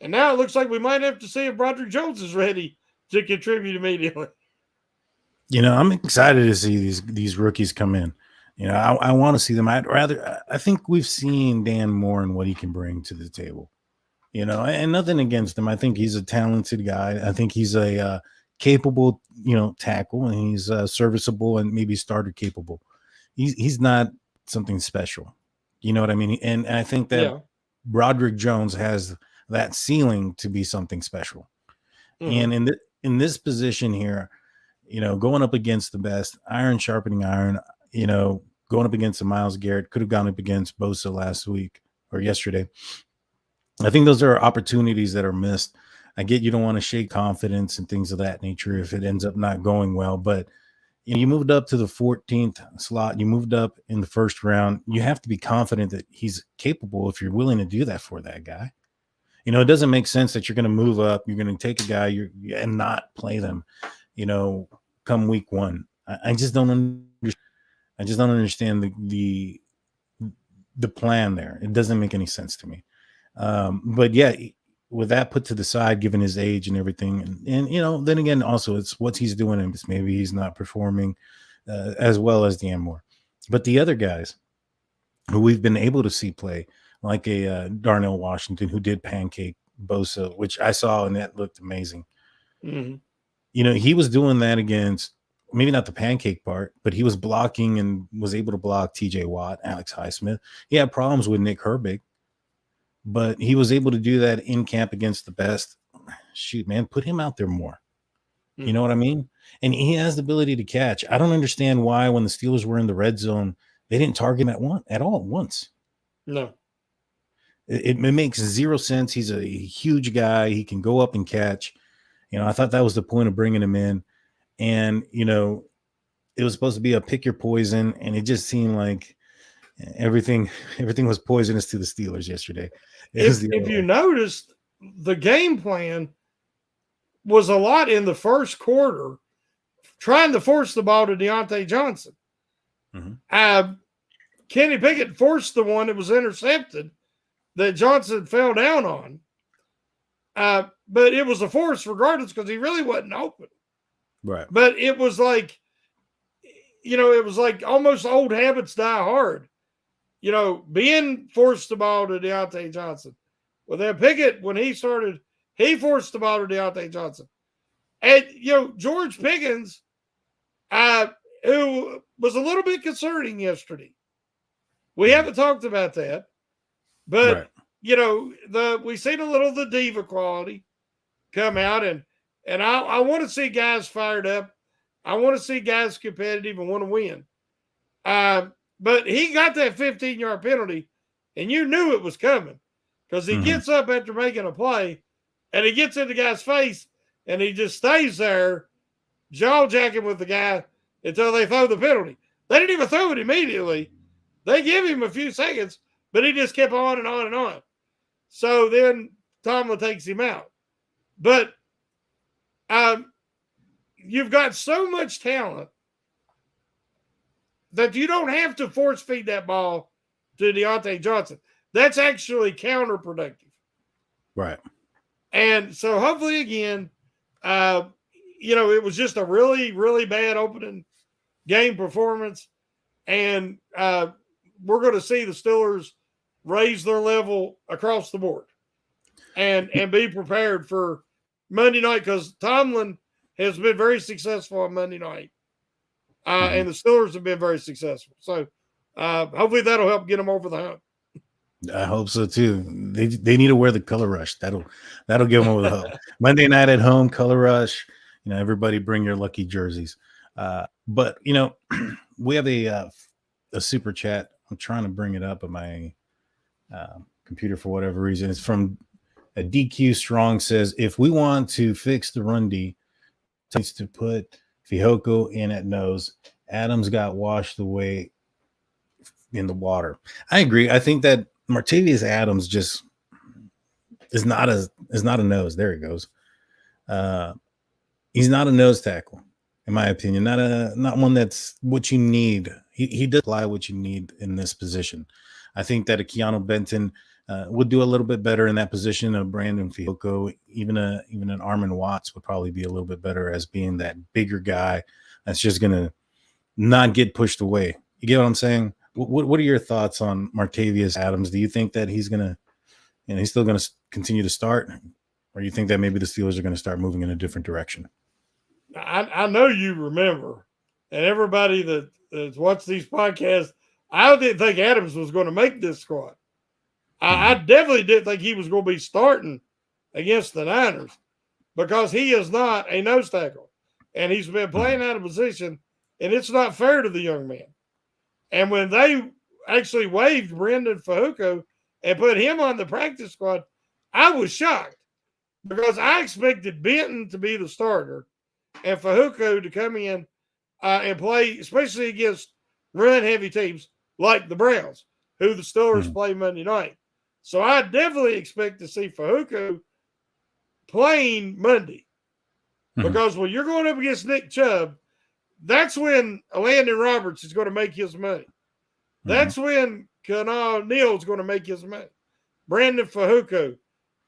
And now it looks like we might have to see if Broderick Jones is ready to contribute immediately. I'm excited to see these rookies come in. I want to see them. I think we've seen Dan Moore and what he can bring to the table. And nothing against him. I think he's a talented guy. I think he's a capable, tackle, and he's serviceable and maybe starter capable. He's not something special. You know what I mean? And I think that Broderick Jones has that ceiling to be something special. And in this position here, going up against the best, iron sharpening iron, going up against a Myles Garrett, could have gone up against Bosa last week or yesterday. I think those are opportunities that are missed I get you don't want to shake confidence and things of that nature if it ends up not going well, but you moved up to the 14th slot. You moved up in the first round. You have to be confident that he's capable if you're willing to do that for that guy. It doesn't make sense that you're going to move up. You're going to take a guy and not play them, come week one. I just don't understand. I just don't understand the plan there. It doesn't make any sense to me. But yeah, with that put to the side, given his age and everything, and then again, also it's what he's doing, and maybe he's not performing as well as Dan Moore. But the other guys who we've been able to see play, like a Darnell Washington, who did pancake Bosa, which I saw, and that looked amazing. Mm-hmm. He was doing that against maybe not the pancake part, but he was blocking and was able to block TJ Watt, Alex Highsmith. He had problems with Nick Herbig, but he was able to do that in camp against the best. Shoot, man, put him out there more. Mm-hmm. You know what I mean? And he has the ability to catch. I don't understand why when the Steelers were in the red zone, they didn't target him at all once. No. It makes zero sense. He's a huge guy. He can go up and catch. I thought that was the point of bringing him in. And, it was supposed to be a pick your poison. And it just seemed like everything was poisonous to the Steelers yesterday. If you noticed, the game plan was a lot in the first quarter trying to force the ball to Deontay Johnson. Mm-hmm. Kenny Pickett forced the one that was intercepted that Johnson fell down on. But it was a force regardless because he really wasn't open. Right. But it was like, it was like almost old habits die hard. Being forced the ball to Deontay Johnson. Well, then Pickett, when he started, he forced the ball to Deontay Johnson. And, George Pickens, who was a little bit concerning yesterday. We haven't talked about that. But, right. We seen a little of the diva quality come out, and I want to see guys fired up. I want to see guys competitive and want to win. But he got that 15-yard penalty, and you knew it was coming because he gets up after making a play, and he gets in the guy's face, and he just stays there, jaw-jacking with the guy until they throw the penalty. They didn't even throw it immediately. They give him a few seconds, but he just kept on and on and on. So then Tomlin takes him out. But you've got so much talent that you don't have to force feed that ball to Deontay Johnson. That's actually counterproductive. Right. And so hopefully again, it was just a really, really bad opening game performance. And we're going to see the Steelers raise their level across the board and be prepared for Monday night because Tomlin has been very successful on Monday night. And the Steelers have been very successful. So hopefully that'll help get them over the hump. I hope so too. They need to wear the color rush. That'll give them over the hump. Monday night at home, color rush. Everybody bring your lucky jerseys. But we have a super chat. I'm trying to bring it up on my computer for whatever reason. It's from a DQ Strong says, if we want to fix the run D, needs to put Fihoko in at nose. Adams got washed away in the water. I agree. I think that Martavius Adams just is not a nose. There he goes. He's not a nose tackle, in my opinion. Not one that's what you need. He does apply what you need in this position. I think that a Keanu Benton would do a little bit better in that position. Of Brandon Fihoko, even an Armin Watts would probably be a little bit better as being that bigger guy that's just gonna not get pushed away. You get what I'm saying? What are your thoughts on Martavius Adams? Do you think that he's still gonna continue to start, or you think that maybe the Steelers are gonna start moving in a different direction? I know you remember, and everybody that's watched these podcasts, I didn't think Adams was going to make this squad. I definitely didn't think he was going to be starting against the Niners because he is not a nose tackle, and he's been playing out of position, and it's not fair to the young man. And when they actually waived Brendan Fehoko and put him on the practice squad, I was shocked because I expected Benton to be the starter and Fajuco to come in and play, especially against run-heavy teams like the Browns, who the Steelers play Monday night. So I definitely expect to see Fajuco playing Monday. Because when you're going up against Nick Chubb, that's when Landon Roberts is going to make his money. That's when Kanal Neal is going to make his money. Brandon Fajuco,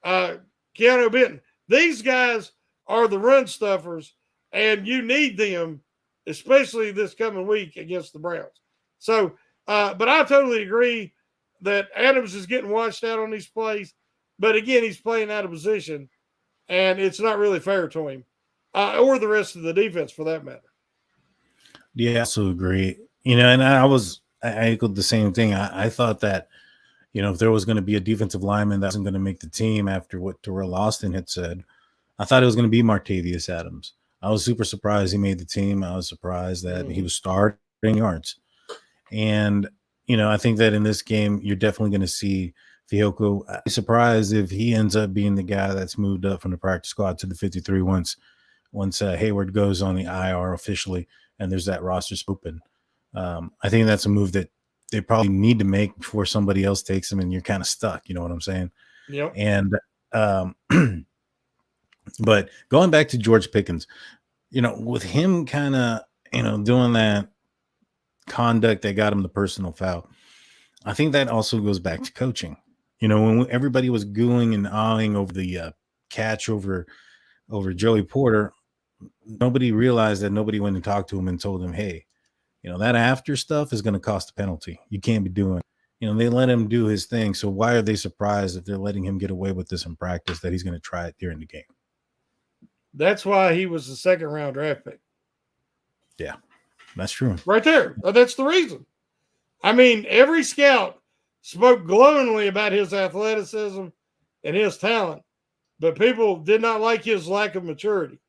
Keanu Benton. These guys are the run stuffers, and you need them, especially this coming week against the Browns. So, but I totally agree that Adams is getting washed out on these plays. But again, he's playing out of position, and it's not really fair to him or the rest of the defense for that matter. Yeah, I also agree. And I echoed the same thing. I thought that, if there was going to be a defensive lineman that wasn't going to make the team after what Terrell Austin had said, I thought it was going to be Martavius Adams. I was super surprised he made the team. I was surprised that he was starting yards. And, I think that in this game, you're definitely going to see Fajuco. I'd be surprised if he ends up being the guy that's moved up from the practice squad to the 53 once Heyward goes on the IR officially and there's that roster open. I think that's a move that they probably need to make before somebody else takes them and you're kind of stuck. You know what I'm saying? Yep. And but going back to George Pickens, with him kind of, doing that conduct that got him the personal foul, I think that also goes back to coaching. When everybody was gooing and awing over the catch over Joey Porter, nobody realized that nobody went and talked to him and told him, hey, that after stuff is going to cost a penalty. You can't be doing it. They let him do his thing. So why are they surprised if they're letting him get away with this in practice that he's going to try it during the game? That's why he was the second-round draft pick. Yeah, that's true. Right there. That's the reason. I mean, every scout spoke glowingly about his athleticism and his talent, but people did not like his lack of maturity.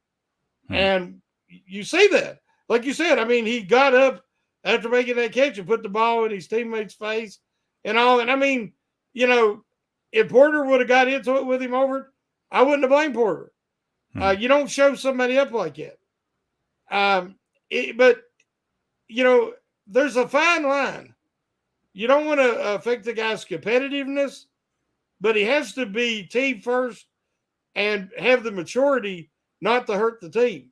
And you see that. Like you said, I mean, he got up after making that catch and put the ball in his teammate's face and all. And I mean, if Porter would have got into it with him over it, I wouldn't have blamed Porter. You don't show somebody up like that. But there's a fine line. You don't want to affect the guy's competitiveness, but he has to be team first and have the maturity not to hurt the team.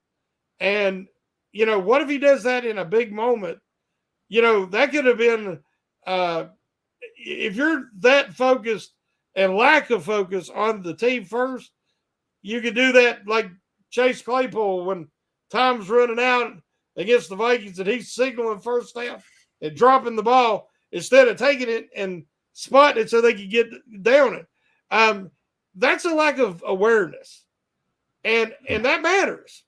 And, what if he does that in a big moment? That could have been, if you're that focused and lack of focus on the team first, you could do that like Chase Claypool when time's running out against the Vikings and he's signaling first down and dropping the ball instead of taking it and spotting it so they could get down it. That's a lack of awareness. And that matters.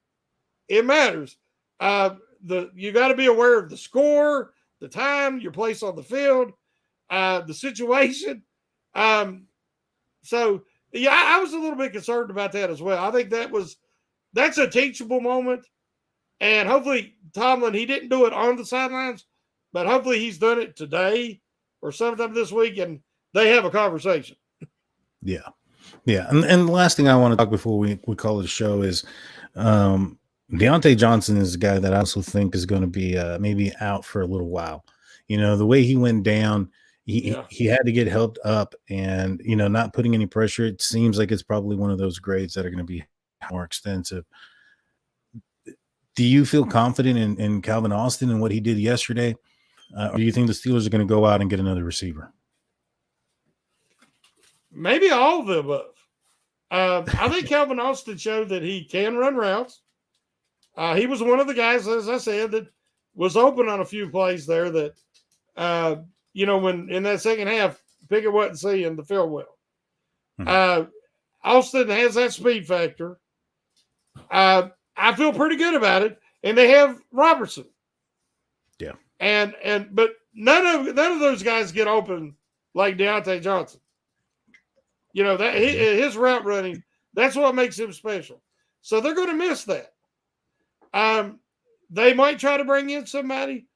It matters. You got to be aware of the score, the time, your place on the field, the situation. So yeah, I was a little bit concerned about that as well. I think that's a teachable moment. And hopefully Tomlin, he didn't do it on the sidelines, but hopefully he's done it today or sometime this week and they have a conversation. Yeah. Yeah. And the last thing I want to talk before we call it a show is Deontay Johnson is a guy that I also think is going to be maybe out for a little while. The way he went down, he had to get helped up and, not putting any pressure. It seems like it's probably one of those grades that are going to be more extensive. Do you feel confident in Calvin Austin and what he did yesterday? Or do you think the Steelers are going to go out and get another receiver? Maybe all of the above. I think Calvin Austin showed that he can run routes. He was one of the guys, as I said, that was open on a few plays there that, when in that second half, Pickett wasn't seeing the field well. Austin has that speed factor. I feel pretty good about it. And they have Robertson. Yeah. But none of those guys get open like Deontay Johnson. That his route running, that's what makes him special. So they're going to miss that. They might try to bring in somebody.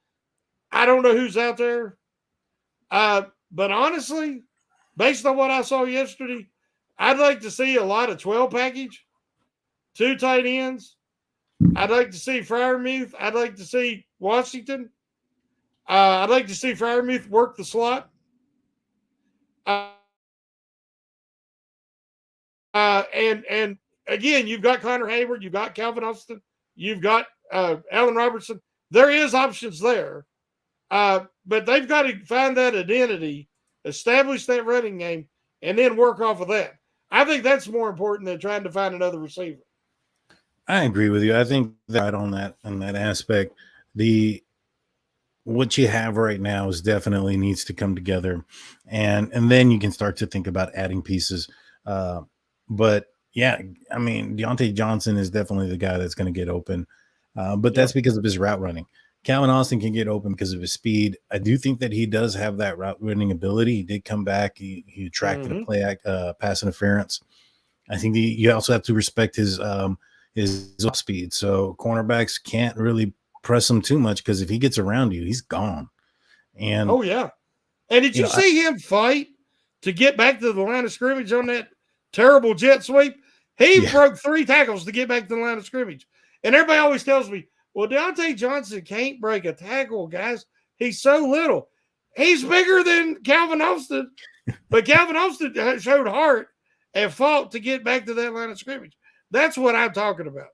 I don't know who's out there. But honestly, based on what I saw yesterday, I'd like to see a lot of 12 package, 2 tight ends. I'd like to see Freiermuth. I'd like to see Washington. I'd like to see Freiermuth work the slot. And again, you've got Connor Heyward, you've got Calvin Austin, you've got Allen Robertson. There is options there, but they've got to find that identity, establish that running game, and then work off of that. I think that's more important than trying to find another receiver. I agree with you. I think that on that aspect, what you have right now is definitely needs to come together, and then you can start to think about adding pieces. But yeah, I mean, Deontay Johnson is definitely the guy that's going to get open, but that's because of his route running. Calvin Austin can get open because of his speed. I do think that he does have that route running ability. He did come back. He attracted a play pass interference. I think you also have to respect his speed. So cornerbacks can't really press him too much because if he gets around you, he's gone. And oh yeah, and did you see him fight to get back to the line of scrimmage on that terrible jet sweep? He broke 3 tackles to get back to the line of scrimmage. And everybody always tells me, well, Deontay Johnson can't break a tackle, guys. He's so little. He's bigger than Calvin Austin, but Calvin Austin showed heart and fought to get back to that line of scrimmage. That's what I'm talking about.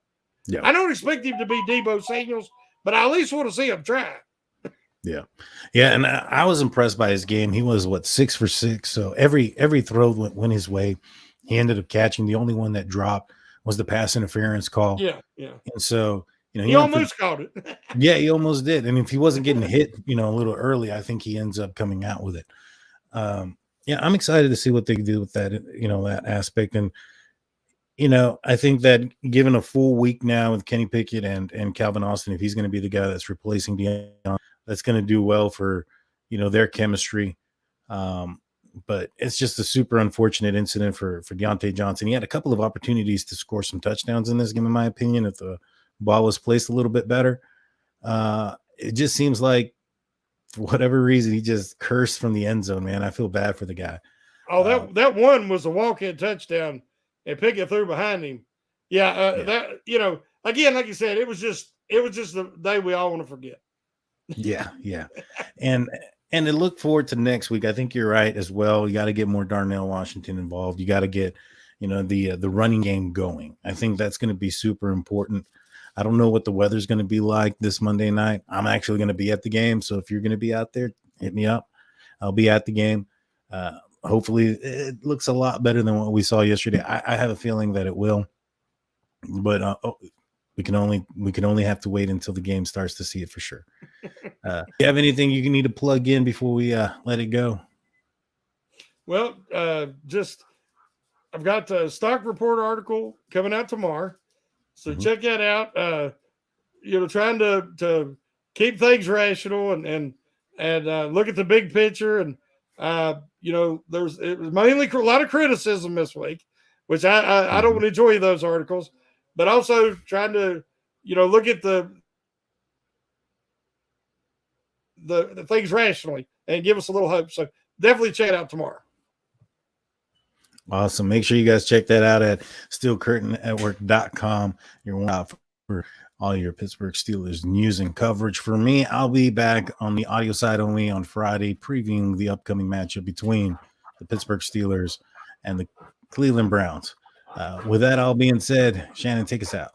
Yeah. I don't expect him to be Deebo Samuels, but I at least want to see him try. Yeah. And I was impressed by his game. He was 6 for 6. So every throw went his way. He ended up catching. The only one that dropped was the pass interference call. Yeah. And so, he almost caught it. Yeah, he almost did. And if he wasn't getting hit, a little early, I think he ends up coming out with it. I'm excited to see what they do with that, that aspect. And, I think that given a full week now with Kenny Pickett and Calvin Austin, if he's going to be the guy that's replacing Deion, that's going to do well for, their chemistry. But it's just a super unfortunate incident for Deontay Johnson. He had a couple of opportunities to score some touchdowns in this game, in my opinion, if the ball was placed a little bit better. It just seems like, for whatever reason, he just cursed from the end zone, man. I feel bad for the guy. Oh, that one was a walk-in touchdown, and Pickett threw behind him. That, again, like you said, it was just the day we all want to forget. Yeah. And to look forward to next week, I think you're right as well. You got to get more Darnell Washington involved. You got to get, the running game going. I think that's going to be super important. I don't know what the weather's going to be like this Monday night. I'm actually going to be at the game. So if you're going to be out there, hit me up. I'll be at the game. Hopefully it looks a lot better than what we saw yesterday. I have a feeling that it will, but we can only have to wait until the game starts to see it for sure. You have anything you need to plug in before we let it go? Well, I've got the stock report article coming out tomorrow. So check that out. Trying to keep things rational and look at the big picture. And, it was mainly a lot of criticism this week, which I don't enjoy those articles, but also trying to, look at the things rationally and give us a little hope. So definitely check it out tomorrow. Awesome. Make sure you guys check that out at steelcurtainetwork.com. You're out for all your Pittsburgh Steelers news and coverage. For me, I'll be back on the audio side only on Friday, previewing the upcoming matchup between the Pittsburgh Steelers and the Cleveland Browns. With that all being said, Shannon, take us out.